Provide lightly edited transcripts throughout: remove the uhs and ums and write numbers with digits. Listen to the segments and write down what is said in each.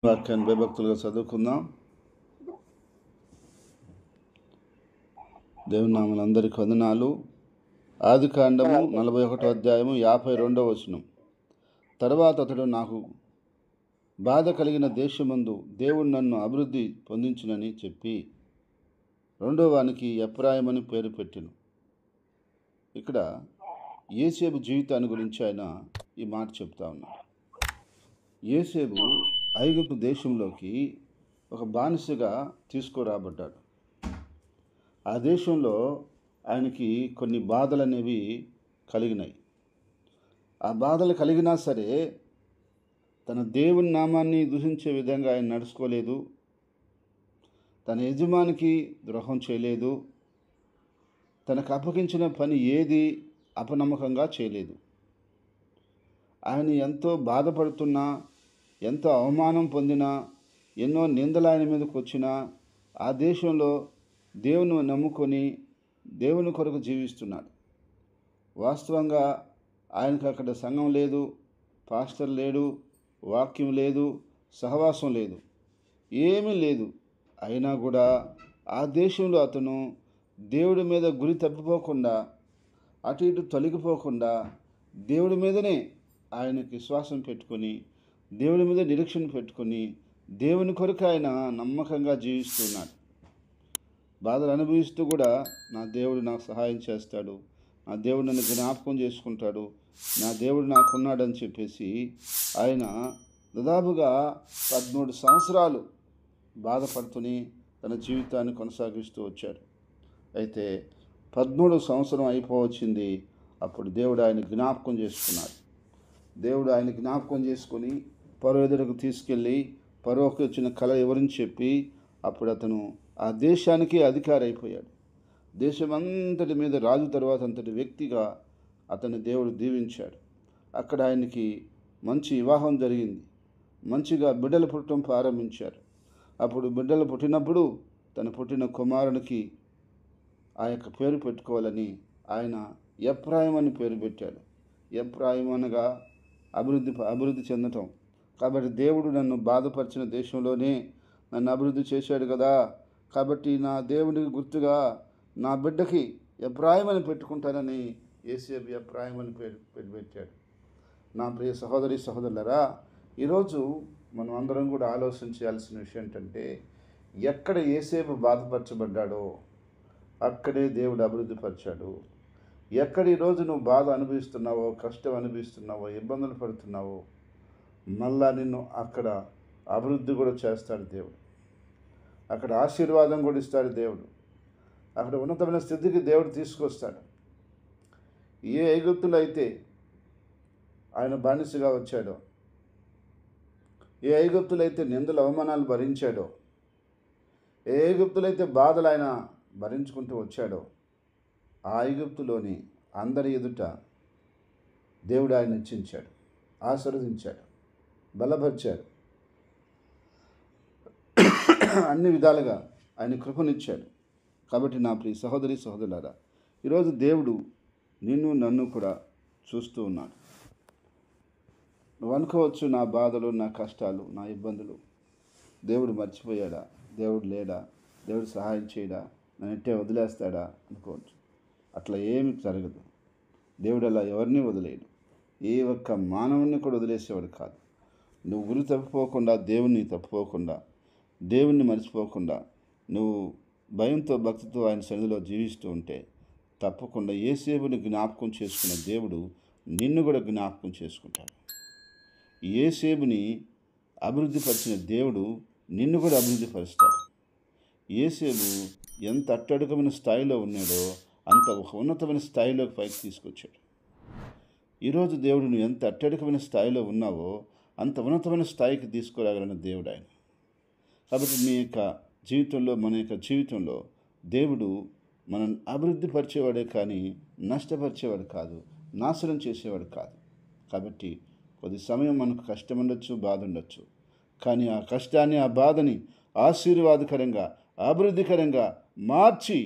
వాక్యాన్ని భయభక్తులుగా చదువుకుందాం. దేవుని నామములందరికీ వందనాలు. ఆదికాండము 41వ అధ్యాయము 52వ వచనం. తర్వాత అతడు నాకు బాధ కలిగిన దేశమందు దేవుడు నన్ను అభివృద్ధి పొందించునని చెప్పి రెండో వానికి ఎఫ్రాయిము అని పేరు పెట్టెను. ఇక్కడ యోసేపు జీవితాన్ని గురించి ఆయన ఈ మాట చెప్తా ఉన్నాడు. యోసేపు ఐగుప్తు దేశంలోకి ఒక బానిసగా తీసుకురాబడ్డాడు. ఆ దేశంలో ఆయనకి కొన్ని బాధలు అనేవి కలిగినాయి. ఆ బాధలు కలిగినా సరే తన దేవుని నామాన్ని దూషించే విధంగా ఆయన నడుచుకోలేదు. తన యజమానికి ద్రోహం చేయలేదు. తనకు అప్పగించిన పని ఏది అపనమ్మకంగా చేయలేదు. ఆయన ఎంతో బాధపడుతున్నా, ఎంతో అవమానం పొందినా, ఎన్నో నిందలు ఆయన మీదకి వచ్చినా ఆ దేశంలో దేవుని నమ్ముకొని దేవుని కొరకు జీవిస్తున్నాడు. వాస్తవంగా ఆయనకు అక్కడ సంఘం లేదు, పాస్టర్ లేడు, వాక్యం లేదు, సహవాసం లేదు, ఏమీ లేదు. అయినా కూడా ఆ దేశంలో అతను దేవుడి మీద గురి తప్పిపోకుండా, అటు ఇటు తొలగిపోకుండా దేవుడి మీదనే ఆయనకి విశ్వాసం పెట్టుకొని, దేవుడి మీద నిరీక్షణ పెట్టుకొని దేవుని కొరకు ఆయన నమ్మకంగా జీవిస్తున్నాడు. బాధలు అనుభవిస్తూ కూడా నా దేవుడు నాకు సహాయం చేస్తాడు, నా దేవుడు నన్ను జ్ఞాపకం చేసుకుంటాడు, నా దేవుడు నాకున్నాడని చెప్పేసి ఆయన దాదాపుగా 13 సంవత్సరాలు బాధపడుతూనే తన జీవితాన్ని కొనసాగిస్తూ వచ్చాడు. అయితే 13వ సంవత్సరం అయిపోవచ్చింది. అప్పుడు దేవుడు ఆయన జ్ఞాపకం చేసుకున్నాడు. దేవుడు ఆయన జ్ఞాపకం చేసుకొని ఫరో ఎదుటకు తీసుకెళ్ళి ఫరోకి వచ్చిన కళ ఎవరిని చెప్పి అప్పుడు అతను ఆ దేశానికి అధికారి అయిపోయాడు. దేశమంతటి మీద రాజు తర్వాత అంతటి వ్యక్తిగా అతన్ని దేవుడు దీవించాడు. అక్కడ ఆయనకి మంచి వివాహం జరిగింది. మంచిగా బిడ్డలు పుట్టడం ప్రారంభించారు. అప్పుడు బిడ్డలు పుట్టినప్పుడు తన పుట్టిన కుమారునికి ఆ యొక్క పేరు పెట్టుకోవాలని ఆయన ఎఫ్రాయిము అని పేరు పెట్టాడు. ఎఫ్రాయిము అనగా అభివృద్ధి చెందటం. కాబట్టి దేవుడు నన్ను బాధపరిచిన దేశంలోనే నన్ను అభివృద్ధి చేశాడు కదా, కాబట్టి నా దేవుడికి గుర్తుగా నా బిడ్డకి ఎఫ్రాయిము అని పెట్టుకుంటానని యోసేపు ఎఫ్రాయిము అని పేరు పెట్టాడు. నా ప్రియ సహోదరి సహోదరులారా, ఈరోజు మనం అందరం కూడా ఆలోచించాల్సిన విషయం ఏంటంటే, ఎక్కడ యోసేపు బాధపరచబడ్డాడో అక్కడే దేవుడు అభివృద్ధి పరిచాడు. ఎక్కడ ఈరోజు నువ్వు బాధ అనుభవిస్తున్నావో, కష్టం అనుభవిస్తున్నావో, ఇబ్బందులు పడుతున్నావో, మళ్ళా నిన్ను అక్కడ అభివృద్ధి కూడా చేస్తాడు దేవుడు. అక్కడ ఆశీర్వాదం కూడా ఇస్తాడు దేవుడు. అక్కడ ఉన్నతమైన స్థితికి దేవుడు తీసుకొస్తాడు. ఏ ఐగుప్తులో అయితే ఆయన బానిసగా వచ్చాడో, ఏ ఐగుప్తులో అయితే నిందల అవమానాలు భరించాడో, ఏ ఐగుప్తులో అయితే బాధలు ఆయన భరించుకుంటూ వచ్చాడో, ఆ ఐగుప్తులోని అందరి ఎదుట దేవుడు ఆయన హెచ్చించాడు, ఆశీర్వదించాడు, బలపరిచాడు, అన్ని విధాలుగా ఆయన కృపనిచ్చాడు. కాబట్టి నా ప్రియ సహోదరి సహోదరులారా, ఈరోజు దేవుడు నిన్ను నన్ను కూడా చూస్తూ ఉన్నాడు. నువ్వు అనుకోవచ్చు, నా బాధలు, నా కష్టాలు, నా ఇబ్బందులు దేవుడు మర్చిపోయాడా, దేవుడు లేడా, దేవుడు సహాయం చేయడా, నన్ను ఎట్టే వదిలేస్తాడా అనుకోవచ్చు. అట్లా ఏమి జరగదు. దేవుడు అలా ఎవరిని వదిలేయడు. ఏ ఒక్క మానవుని కూడా వదిలేసేవాడు కాదు. నువ్వు గురి తప్పిపోకుండా, దేవుణ్ణి మర్చిపోకుండా, నువ్వు భయంతో భక్తితో ఆయన సన్నిధిలో జీవిస్తూ ఉంటే తప్పకుండా యోసేపుని జ్ఞాపకం చేసుకున్న దేవుడు నిన్ను కూడా జ్ఞాపకం చేసుకుంటాడు. యోసేపుని అభివృద్ధిపరిచిన దేవుడు నిన్ను కూడా అభివృద్ధిపరుస్తాడు. యోసేపు ఎంత అట్టడుగమైన స్థాయిలో ఉన్నాడో అంత ఒక ఉన్నతమైన స్థాయిలోకి పైకి తీసుకొచ్చాడు. ఈరోజు దేవుడు నువ్వు ఎంత అట్టడుగమైన స్థాయిలో ఉన్నావో అంత ఉన్నతమైన స్థాయికి తీసుకురాగలిగిన దేవుడు ఆయన. కాబట్టి మన యొక్క జీవితంలో దేవుడు మనల్ని అభివృద్ధి పరిచేవాడే కానీ నష్టపరిచేవాడు కాదు, నాశనం చేసేవాడు కాదు. కాబట్టి కొద్ది సమయం మనకు కష్టం ఉండొచ్చు, బాధ ఉండొచ్చు, కానీ ఆ కష్టాన్ని, ఆ బాధని ఆశీర్వాదకరంగా, అభివృద్ధికరంగా మార్చి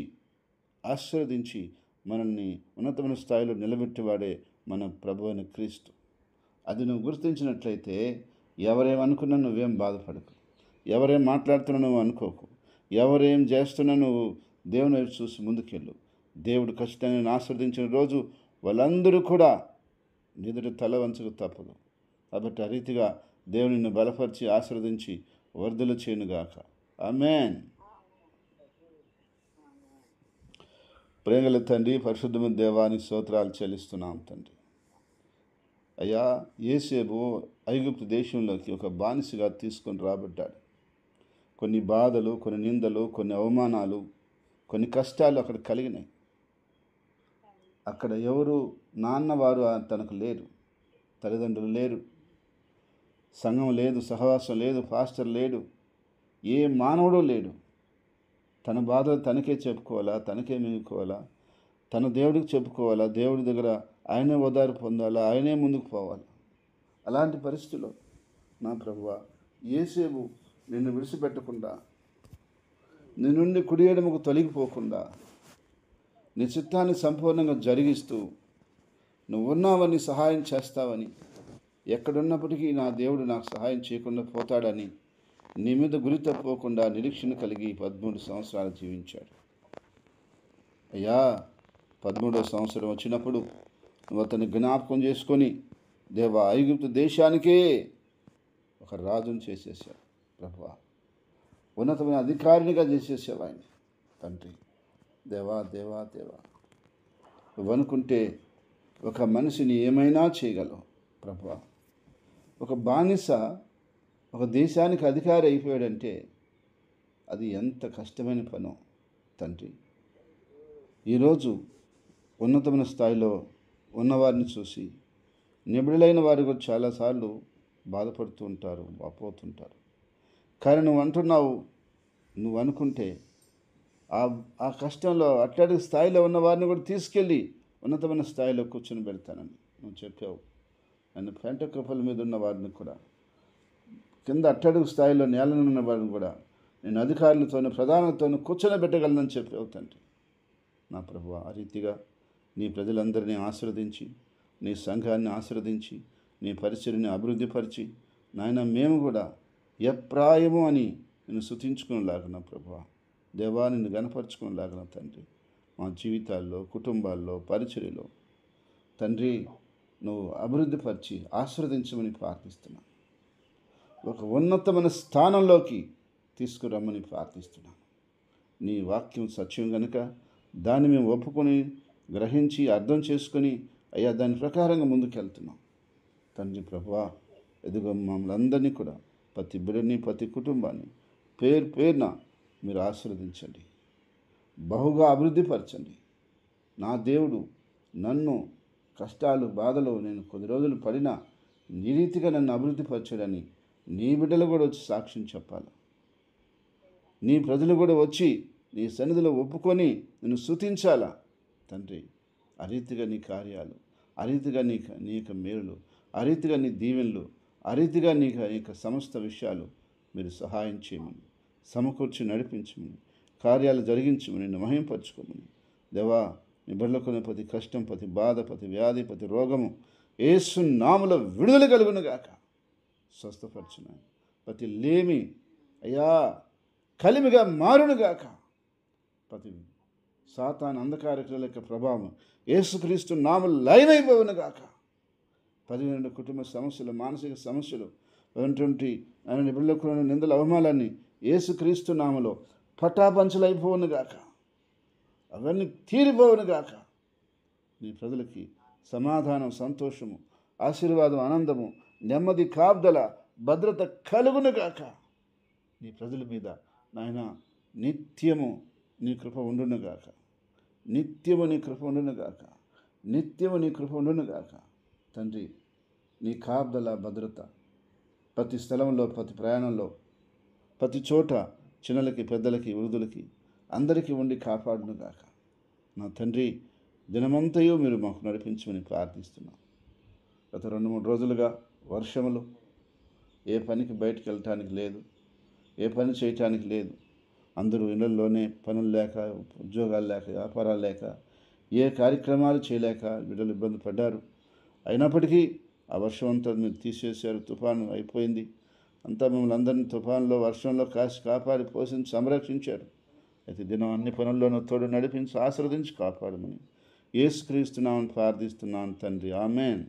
ఆశీర్వదించి మనల్ని ఉన్నతమైన స్థాయిలో నిలబెట్టేవాడే మన ప్రభు అయిన క్రీస్తు. అది నువ్వు గుర్తించినట్లయితే ఎవరేమనుకున్నా నువ్వేం బాధపడకు, ఎవరేం మాట్లాడుతున్నా నువ్వు అనుకోకు, ఎవరేం చేస్తున్నా నువ్వు దేవుని వైపు చూసి ముందుకెళ్ళు. దేవుడు ఖచ్చితంగా నేను ఆస్వాదించిన రోజు వాళ్ళందరూ కూడా నిదుట తల వంచకు తప్పదు. కాబట్టి ఆ రీతిగా దేవుని నిన్ను బలపరిచి ఆశీర్వదించి వర్ధలు చేయనుగాక. ఆమేన్. ప్రేమగల తండ్రి, పరిశుద్ధమైన దేవానికి స్తోత్రాలు చెల్లిస్తున్నాం తండ్రి. అయ్యా, యోసేపు ఐగుప్తు దేశంలోకి ఒక బానిసగా తీసుకొని రాబడ్డాడు. కొన్ని బాధలు, కొన్ని నిందలు, కొన్ని అవమానాలు, కొన్ని కష్టాలు అక్కడ కలిగినాయి. అక్కడ ఎవరు నాన్నవారు తనకు లేరు, తల్లిదండ్రులు లేరు, సంఘం లేదు, సహవాసం లేదు, పాస్టర్ లేడు, ఏ మానవుడు లేడు. తన బాధలు తనకే చెప్పుకోవాలా, తనకే మిగుకోవాలా, తన దేవుడికి చెప్పుకోవాలా, దేవుడి దగ్గర ఆయనే ఓదార్పు పొందాలా, ఆయనే ముందుకు పోవాలి. అలాంటి పరిస్థితుల్లో నా ప్రభువా, యోసేపు నిన్ను విడిచిపెట్టకుండా, నీ నుండి కుడి ఎడమకు తొలగిపోకుండా, నీ చిత్తాన్ని సంపూర్ణంగా జరిగిస్తూ నువ్వు ఉన్నావని, సహాయం చేస్తావని, ఎక్కడున్నప్పటికీ నా దేవుడు నాకు సహాయం చేయకుండా పోతాడని నీ మీద గురి తప్పుకోకుండా నిరీక్షణ కలిగి 13 సంవత్సరాలు జీవించాడు. అయ్యా, 13వ సంవత్సరం వచ్చినప్పుడు నువ్వు అతన్ని జ్ఞాపకం చేసుకొని దేవా, ఐగుప్తు దేశానికే ఒక రాజును చేసేసావు ప్రభువా, ఉన్నతమైన అధికారినిగా చేసేసావు ఆయన తండ్రి. దేవా దేవా దేవా, నువ్వు అనుకుంటే ఒక మనిషిని ఏమైనా చేయగలవు ప్రభువా. ఒక బానిస ఒక దేశానికి అధికారి అయిపోయాడంటే అది ఎంత కష్టమైన పనో తండ్రి. ఈరోజు ఉన్నతమైన స్థాయిలో ఉన్నవారిని చూసి నిబుడులైన వారు కూడా చాలాసార్లు బాధపడుతూ ఉంటారు, వాపోతుంటారు. కానీ నువ్వు అంటున్నావు, నువ్వు అనుకుంటే ఆ కష్టంలో అట్టడుగు స్థాయిలో ఉన్న వారిని కూడా తీసుకెళ్ళి ఉన్నతమైన స్థాయిలో కూర్చొని పెడతానని నువ్వు చెప్పావు. నన్ను పెంట కృపల మీద ఉన్న వారిని కూడా, కింద అట్టడుగు స్థాయిలో నేలను ఉన్న వారిని కూడా నేను అధికారులతోనూ ప్రధానులతోనూ కూర్చొని పెట్టగలనని చెప్పావు తండ్రి. నా ప్రభువా, ఆ రీతిగా నీ ప్రజలందరినీ ఆశీర్వదించి, నీ సంఘాన్ని ఆశీర్వదించి, నీ పరిచర్ని అభివృద్ధిపరిచి, నాయన మేము కూడా ఎప్రాయము అని నేను స్తుతించుకునేలాగా ప్రభువా, దేవా నిన్ను గణపరుచుకునేలాగా తండ్రి, మా జీవితాల్లో, కుటుంబాల్లో, పరిచర్యలో తండ్రి నువ్వు అభివృద్ధిపరిచి ఆశీర్వదించమని ప్రార్థిస్తున్నాను. ఒక ఉన్నతమైన స్థానంలోకి తీసుకురమ్మని ప్రార్థిస్తున్నాను. నీ వాక్యం సత్యం కనుక దాన్ని మేము ఒప్పుకొని, గ్రహించి, అర్థం చేసుకొని అయ్యా దాని ప్రకారంగా ముందుకెళ్తున్నాం తండ్రి. ప్రభువా, ఎదుగో మమ్మల్ని అందరినీ కూడా, ప్రతి బిడ్డని, ప్రతి కుటుంబాన్ని పేరు పేరున మీరు ఆశీర్వదించండి, బహుగా అభివృద్ధిపరచండి. నా దేవుడు నన్ను కష్టాలు, బాధలు నేను కొద్ది రోజులు పడినా నీ రీతిగా నన్ను అభివృద్ధిపరచాడని నీ బిడ్డలు కూడా వచ్చి సాక్ష్యం చెప్పాలి. నీ ప్రజలు కూడా వచ్చి నీ సన్నిధిలో ఒప్పుకొని నిన్ను స్తుతించాలా తండ్రి. ఆ రీతిగా నీ కార్యాలు, ఆ రీతిగా నీ యొక్క మేలులు, ఆ రీతిగా నీ దీవెనలు, ఆ రీతిగా నీ యొక్క సమస్త విషయాలు మీరు సహాయం చేయమని, సమకూర్చి నడిపించమని, కార్యాలు జరిగించమని, నిన్ను మహింపరచుకోమని దేవా. నీ బిడ్డలకున్న ప్రతి కష్టం, ప్రతి బాధ, ప్రతి వ్యాధి, ప్రతి రోగము యేసు నామములో విడుదల కలుగునుగాక. స్వస్థపరచున్నాను. ప్రతి లేమి అయ్యా కలిమిగా మారునుగాక. ప్రతి సాతాను అంధకార క్రియల యొక్క ప్రభావం యేసుక్రీస్తు నామములో లయమైపోవునుగాక. 12 కుటుంబ సమస్యలు, మానసిక సమస్యలు, అటువంటి ఆయన బిడ్డలకు నిందల అవమానాలన్నీ యేసుక్రీస్తు నామములో పటాపంచలైపోవునుగాక. అవన్నీ తీరిపోవునుగాక. నీ ప్రజలకి సమాధానం, సంతోషము, ఆశీర్వాదం, ఆనందము, నెమ్మది, కాపుదల, భద్రత కలుగునుగాక. నీ ప్రజల మీద నాయన నిత్యము నీ కృప ఉండునుగాక. నిత్యము నీ కృప ఉండునుగాక. నిత్యము నీ కృప ఉండునుగాక తండ్రి. నీ కాపుదల, భద్రత ప్రతి స్థలంలో, ప్రతి ప్రయాణంలో, ప్రతి చోట చిన్నలకి, పెద్దలకి, వృద్ధులకి అందరికీ ఉండి కాపాడునుగాక. నా తండ్రి, దినమంతయు మీరు మాకు నడిపించమని ప్రార్థిస్తున్నాం. గత 2-3 రోజులుగా వర్షములు, ఏ పనికి బయటికి వెళ్ళటానికి లేదు, ఏ పని చేయటానికి లేదు. అందరూ ఇళ్లలోనే, పనులు లేక, ఉద్యోగాలు లేక, వ్యాపారాలు లేక, ఏ కార్యక్రమాలు చేయలేక బిడ్డలు ఇబ్బంది పడ్డారు. అయినప్పటికీ ఆ వర్షం అంతా మీరు తీసేశారు. తుఫాను అయిపోయింది. అంతా మిమ్మల్ని అందరినీ తుఫాన్లో వర్షంలో కాసి కాపాడి పోషించి సంరక్షించారు. అయితే దినం అన్ని పనుల్లోనూ తోడు నడిపించి ఆశీర్వదించి కాపాడమని యేసుక్రీస్తు నామమున ప్రార్థిస్తున్నాను తండ్రి. ఆమేన్.